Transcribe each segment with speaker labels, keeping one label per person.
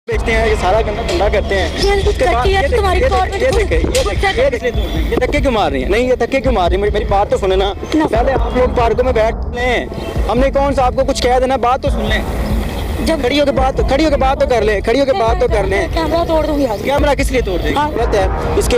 Speaker 1: बेचते हैं, ये सारा गंदा धंधा करते हैं। उसके बाद ये देखे ये धक्के क्यों मार रही है? नहीं, ये धक्के क्यों मार रही है? मेरी बात तो सुने ना। पहले आप लोग पार्कों में बैठ लें, हमने कौन सा आपको कुछ कह देना, बात तो सुन लें। जब खड़ी होकर बात तो कर लें, खड़ी होकर बात तो कर लें।
Speaker 2: कैमरा तोड़ दूंगी आज।
Speaker 1: कैमरा किस लिए तोड़ देंगे? गलत है। इसके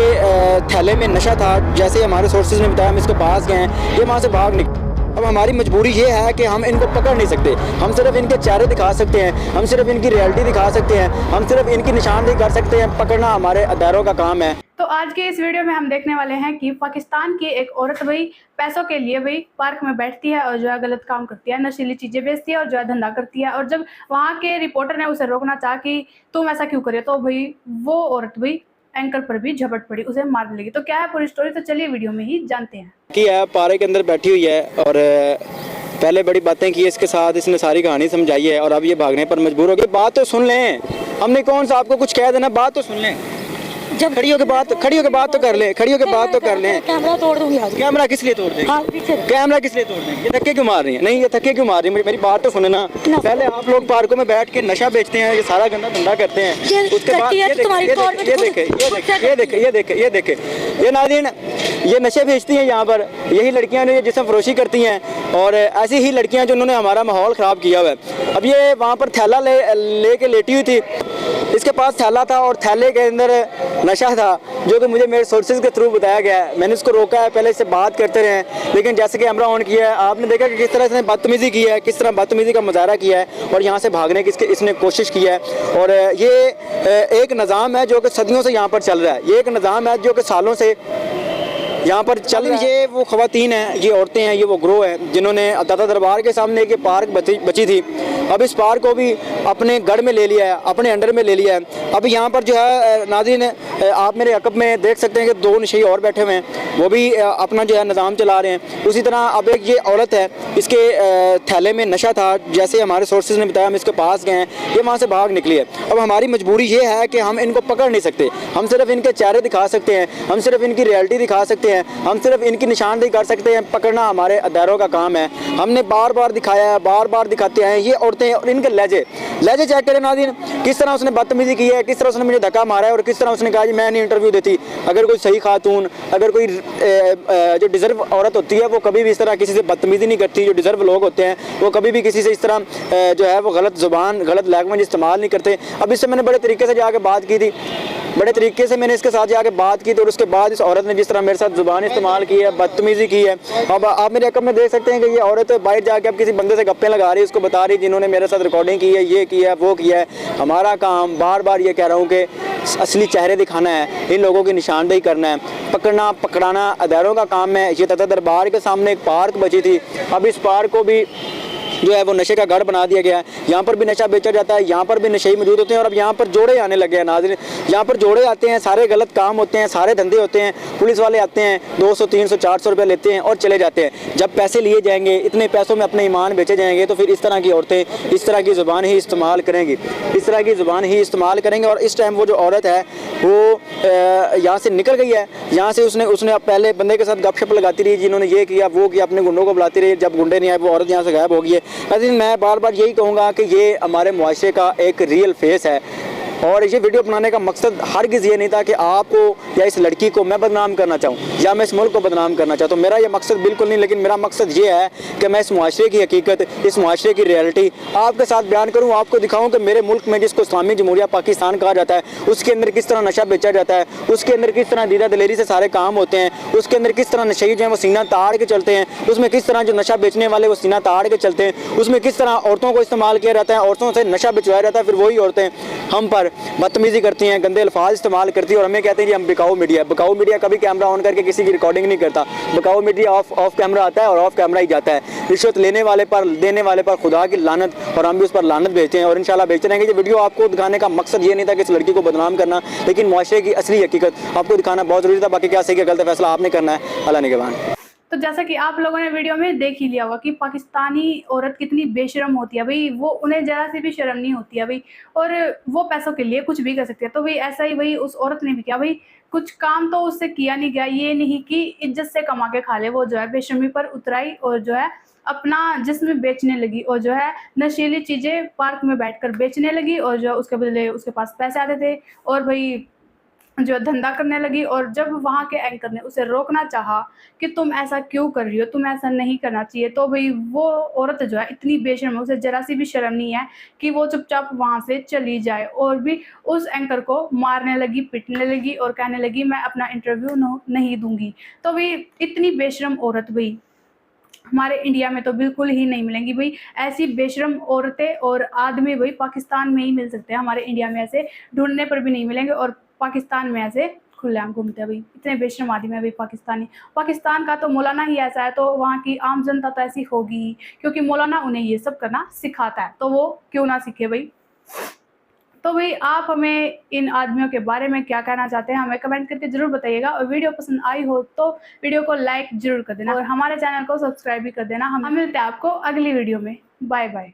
Speaker 1: थैले में नशा था, जैसे हमारे सोर्सेज ने बताया, हम इसके पास गए हैं, ये वहाँ से भाग निकले। अब हमारी मजबूरी ये है कि हम इनको पकड़ नहीं सकते, हम सिर्फ इनके चेहरे दिखा सकते हैं, हम सिर्फ इनकी रियलिटी दिखा सकते हैं, हम सिर्फ इनकी निशानदेही कर सकते हैं। पकड़ना हमारे अदारों का काम है।
Speaker 3: तो आज के इस वीडियो में हम देखने वाले हैं कि पाकिस्तान की एक औरत भाई पैसों के लिए भाई पार्क में बैठती है और जो है गलत काम करती है, नशीली चीजें बेचती है और जो है धंधा करती है। और जब वहाँ के रिपोर्टर ने उसे रोकना चाहा कि तुम ऐसा क्यों करे, तो भाई वो औरत भाई एंकर पर भी झपट पड़ी, उसे मारने लगी। तो क्या है पूरी स्टोरी, तो चलिए वीडियो में ही जानते हैं।
Speaker 1: कि है पार्क के अंदर बैठी हुई है और पहले बड़ी बातें की इसके साथ, इसने सारी कहानी समझाई है और अब ये भागने पर मजबूर हो गई। बात तो सुन लें, हमने कौन सा आपको कुछ कह देना, बात तो सुन लें। जब खड़ी होकर बात तो कर लें, खड़ी होकर बात तो कर लें।
Speaker 2: कैमरा तोड़ दूंगी आज।
Speaker 1: कैमरा किस लिए तोड़ देंगे? कैमरा किस लिए तोड़ देंगे? ये धक्के क्यों मार रही है? नहीं, ये धक्के क्यों मार रही है? मेरी बात तो सुने ना। पहले आप लोग पार्कों में बैठ के नशा बेचते हैं, ये सारा गंदा धंधा करते हैं। उसके बाद ये देखे ये नाज़रीन, ये नशे बेचती हैं यहाँ पर, यही लड़कियाँ जो जिस्म फरोशी करती हैं और ऐसी ही लड़कियाँ जिन्होंने हमारा माहौल ख़राब किया हुआ है। अब ये वहाँ पर थैला ले के लेटी हुई थी, इसके पास थैला था और थैले के अंदर नशा था, जो कि मुझे मेरे सोर्सेज के थ्रू बताया गया है। मैंने इसको रोका है, पहले इससे बात करते रहे, लेकिन जैसे कैमरा ऑन किया है आपने देखा कि किस तरह इसने बदतमीज़ी की है, किस तरह बदतमीज़ी का मुजाहरा किया है और यहाँ से भागने की इसने कोशिश की है। और ये एक निज़ाम है जो कि सदियों से यहाँ पर चल रहा है, ये एक निज़ाम है जो कि सालों से यहाँ पर चल रही है। ये वो ख़वातीन हैं, ये औरतें हैं, ये वो ग्रोह है जिन्होंने दादा दरबार के सामने एक पार्क बची थी, अब इस पार्क को भी अपने गढ़ में ले लिया है, अपने अंडर में ले लिया है। अब यहाँ पर जो है नाज़रीन, आप मेरे अकब में देख सकते हैं कि दो नशे और बैठे हुए हैं, वो भी अपना जो है निज़ाम चला रहे हैं। उसी तरह अब एक ये औरत है, इसके थैले में नशा था, जैसे हमारे सोर्सेज ने बताया, हम इसके पास गए हैं, ये वहाँ से भाग निकली है। अब हमारी मजबूरी ये है कि हम इनको पकड़ नहीं सकते, हम सिर्फ इनके चेहरे दिखा सकते हैं, हम सिर्फ इनकी रियलिटी दिखा सकते हैं, हम सिर्फ इनकी निशानदेही कर सकते हैं। पकड़ना हमारे अदारों का काम है। हमने बार बार दिखाया है, बार बार दिखाते हैं। ये औरतें और इनके लहजे चेक करें नाज़रीन, किस तरह उसने बदतमीज़ी की है, किस तरह उसने मुझे धक्का मारा है और किस तरह उसने कहा कि मैं नहीं इंटरव्यू देती। अगर कोई सही खातून, अगर कोई जो डिज़र्व औरत होती है, वो कभी भी इस तरह किसी से बदतमीज़ी नहीं करती। जो डिज़र्व लोग होते हैं वो कभी भी किसी से इस तरह जो है वो गलत ज़ुबान, गलत लैंग्वेज इस्तेमाल नहीं करते। अब इससे मैंने बड़े तरीके से जाके बात की थी, बड़े तरीके से मैंने इसके साथ जाके बात की थी और उसके बाद इस औरत ने जिस तरह मेरे साथ ज़ुबान इस्तेमाल की है, बदतमीज़ी की है। अब आप मेरे अकब में देख सकते हैं कि ये औरत बाहर जाके अब किसी बंदे से गप्पे लगा रही है, उसको बता रही जिन्होंने मेरे साथ रिकॉर्डिंग की है, ये किया है, वो किया है। हमारा काम बार बार ये कह रहा हूँ कि असली चेहरे दिखाना है, इन लोगों की निशानदेही करना है। पकड़ाना अदारों का काम है। ये दादा दरबार के सामने एक पार्क बची थी, अब इस पार्क को भी जो है वो नशे का गढ़ बना दिया गया है। यहाँ पर भी नशा बेचा जाता है, यहाँ पर भी नशेई मौजूद होते हैं और अब यहाँ पर जोड़े आने लगे हैं नाज़रीन। यहाँ पर जोड़े आते हैं, सारे गलत काम होते हैं, सारे धंधे होते हैं। पुलिस वाले आते हैं, 200 300 400 रुपये लेते हैं और चले जाते हैं। जब पैसे लिए जाएंगे, इतने पैसों में अपने ईमान बेचे जाएंगे, तो फिर इस तरह की औरतें इस तरह की ज़ुबान ही इस्तेमाल करेंगी, इस तरह की ज़ुबान ही इस्तेमाल करेंगे। और इस टाइम वो जो औरत है वो यहाँ से निकल गई है। यहाँ से उसने पहले बंदे के साथ गपशप लगाती रही, जिन्होंने ये किया वो किया, अपने गुंडों को बुलाती रही। जब गुंडे नहीं आए, वो औरत यहाँ से गायब हो गई है। लेकिन मैं बार बार यही कहूँगा कि ये हमारे मुआशरे का एक रियल फेस है और ये वीडियो बनाने का मकसद हरगिज़ ये नहीं था कि आपको या इस लड़की को मैं बदनाम करना चाहूँ या मैं इस मुल्क को बदनाम करना चाहता हूँ। मेरा ये मकसद बिल्कुल नहीं, लेकिन मेरा मकसद ये है कि मैं इस मुआशरे की हकीकत, इस मुआशरे की रियलिटी आपके साथ बयान करूँ, आपको दिखाऊँ कि मेरे मुल्क में, जिसको इस्लामी जमहूरिया पाकिस्तान कहा जाता है, उसके अंदर किस तरह नशा बेचा जाता है, उसके अंदर किस तरह दीदा दिलेरी से सारे काम होते हैं, उसके अंदर किस तरह नशे जो है वो सीना ताड़ के चलते हैं, उसमें किस तरह जो नशा बेचने वाले वो सीना ताड़ के चलते हैं, उसमें किस तरह औरतों को इस्तेमाल किया जाता है, औरतों से नशा बेचवाया जाता है। फिर वही औरतें हम पर बदतमीज़ी करती हैं, गंदे अल्फाज इस्तेमाल करती है और हमें कहते हैं कि हम बिकाऊ मीडिया कभी कैमरा ऑन करके किसी की रिकॉर्डिंग नहीं करता। बिकाऊ मीडिया ऑफ कैमरा आता है और ऑफ कैमरा ही जाता है। रिश्वत लेने वाले पर, देने वाले पर खुदा की लानत, और हम भी उस पर लानत भेजते हैं और इंशाल्लाह भेजते रहेंगे। ये वीडियो आपको दिखाने का मकसद ये नहीं था कि इस लड़की को बदनाम करना, लेकिन मुआशरे की असली हकीकत आपको दिखाना बहुत ज़रूरी था। बाकी क्या सही क्या गलत फैसला आपने करना है, अल्लाह निगहबान।
Speaker 3: तो जैसा कि आप लोगों ने वीडियो में देख ही लिया होगा कि पाकिस्तानी औरत कितनी बेशर्म होती है भाई, वो उन्हें जरा सी भी शर्म नहीं होती है भाई, और वो पैसों के लिए कुछ भी कर सकती है। तो भाई ऐसा ही भाई उस औरत ने भी किया भाई, कुछ काम तो उससे किया नहीं गया, ये नहीं कि इज्जत से कमा के खा ले, वो जो है बेशर्मी पर उतराई और जो है अपना जिस्म बेचने लगी और जो है नशीली चीज़ें पार्क में बैठकर बेचने लगी और जो उसके बदले उसके पास पैसे आते थे और भाई जो धंधा करने लगी। और जब वहाँ के एंकर ने उसे रोकना चाहा कि तुम ऐसा क्यों कर रही हो, तुम ऐसा नहीं करना चाहिए, तो भाई वो औरत जो है इतनी बेशर्म है, उसे ज़रा सी भी शर्म नहीं है कि वो चुपचाप वहाँ से चली जाए और भी उस एंकर को मारने लगी, पीटने लगी और कहने लगी मैं अपना इंटरव्यू नहीं दूँगी। तो भाई इतनी बेशर्म औरत भाई हमारे इंडिया में तो बिल्कुल ही नहीं मिलेंगी भाई। ऐसी बेशर्म औरतें और आदमी भाई पाकिस्तान में ही मिल सकते हैं, हमारे इंडिया में ऐसे ढूँढने पर भी नहीं मिलेंगे। और पाकिस्तान में ऐसे खुलेआम घूमते हैं भाई, इतने बेशर्म आदमी है भाई पाकिस्तानी। पाकिस्तान का तो मौलाना ही ऐसा है, तो वहाँ की आम जनता तो ऐसी होगी ही, क्योंकि मौलाना उन्हें ये सब करना सिखाता है, तो वो क्यों ना सीखे भाई। तो भाई आप हमें इन आदमियों के बारे में क्या कहना चाहते हैं, हमें कमेंट करके ज़रूर बताइएगा। और वीडियो पसंद आई हो तो वीडियो को लाइक ज़रूर कर देना और हमारे चैनल को सब्सक्राइब भी कर देना। हम मिलते हैं आपको अगली वीडियो में। Bye bye.